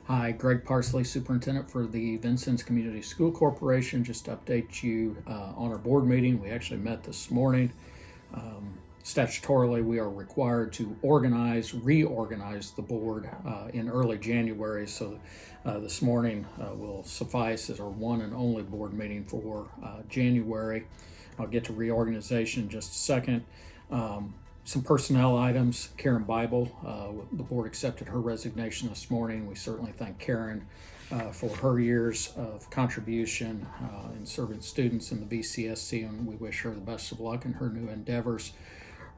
Hi, Greg Parsley, Superintendent for the Vincennes Community School Corporation. Just to update you on our board meeting. We actually met this morning. Statutorily, we are required to reorganize the board in early January. So this morning will suffice as our one and only board meeting for January. I'll get to reorganization in just a second. Some personnel items. Karen Bible, the board accepted her resignation this morning. We certainly thank Karen for her years of contribution in serving students in the VCSC, and we wish her the best of luck in her new endeavors.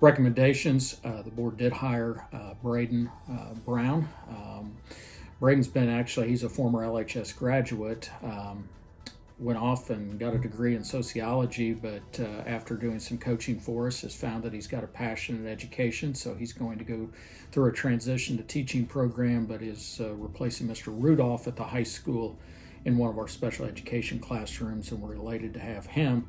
Recommendations, the board did hire Braden Brown. Braden's he's a former LHS graduate. Went off and got a degree in sociology, but after doing some coaching for us has found that he's got a passion in education, so he's going to go through a transition to teaching program, but is replacing Mr. Rudolph at the high school in one of our special education classrooms, and we're elated to have him.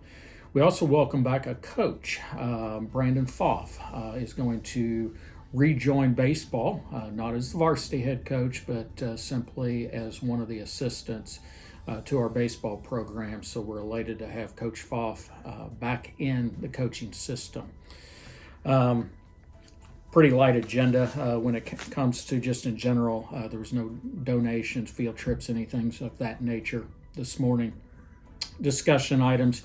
We also welcome back a coach. Brandon Foff is going to rejoin baseball, not as the varsity head coach, but simply as one of the assistants to our baseball program. So we're elated to have Coach Foff back in the coaching system. Pretty light agenda when it comes to just in general. There was no donations, field trips, anything of that nature this morning. Discussion items.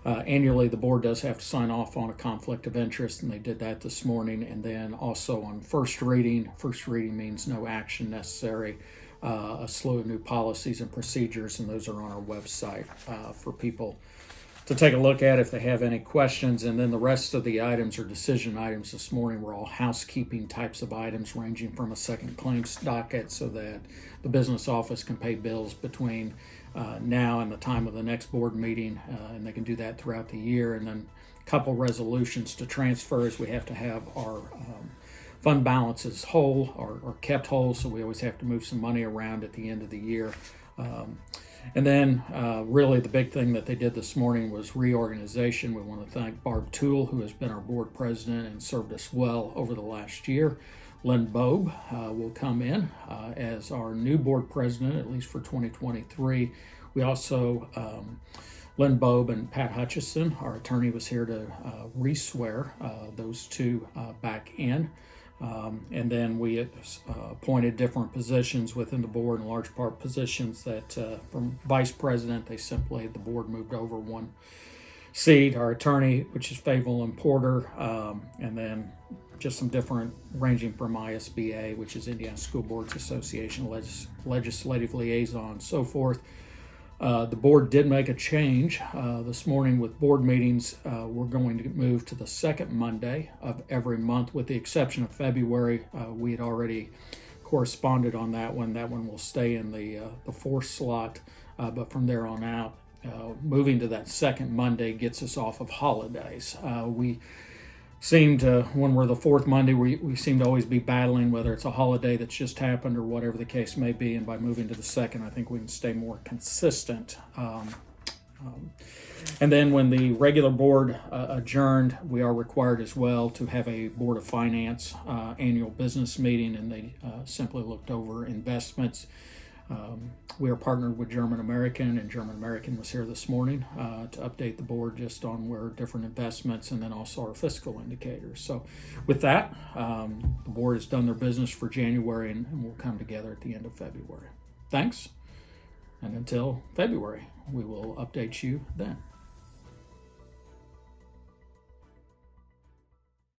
Annually, the board does have to sign off on a conflict of interest, and they did that this morning. And then also on first reading means no action necessary. A slew of new policies and procedures, and those are on our website for people to take a look at if they have any questions. And then the rest of the items are decision items this morning were all housekeeping types of items, ranging from a second claims docket so that the business office can pay bills between now and the time of the next board meeting, and they can do that throughout the year. And then a couple resolutions to transfers. We have to have our fund balances whole or kept whole, so we always have to move some money around at the end of the year. And then really the big thing that they did this morning was reorganization. We want to thank Barb Toole, who has been our board president and served us well over the last year. Lynn Bobe will come in as our new board president, at least for 2023. We also, Lynn Bobe and Pat Hutchison, our attorney, was here to re-swear those two back in. And then we appointed different positions within the board, in large part positions that from vice president, the board moved over one seat. Our attorney, which is Fayetteville and Porter, and then just some different ranging from ISBA, which is Indiana School Boards Association, legislative liaison, so forth. The board did make a change this morning with board meetings. We're going to move to the second Monday of every month, with the exception of February. We had already corresponded on that one. That one will stay in the fourth slot, but from there on out, moving to that second Monday gets us off of holidays. We seem to, when we're the fourth Monday, we seem to always be battling whether it's a holiday that's just happened or whatever the case may be. And by moving to the second, I think we can stay more consistent. And then when the regular board adjourned, we are required as well to have a Board of Finance annual business meeting, and they simply looked over investments. We are partnered with German American, and German American was here this morning to update the board just on where different investments, and then also our fiscal indicators. So with that, the board has done their business for January, and we'll come together at the end of February. Thanks, and until February, we will update you then.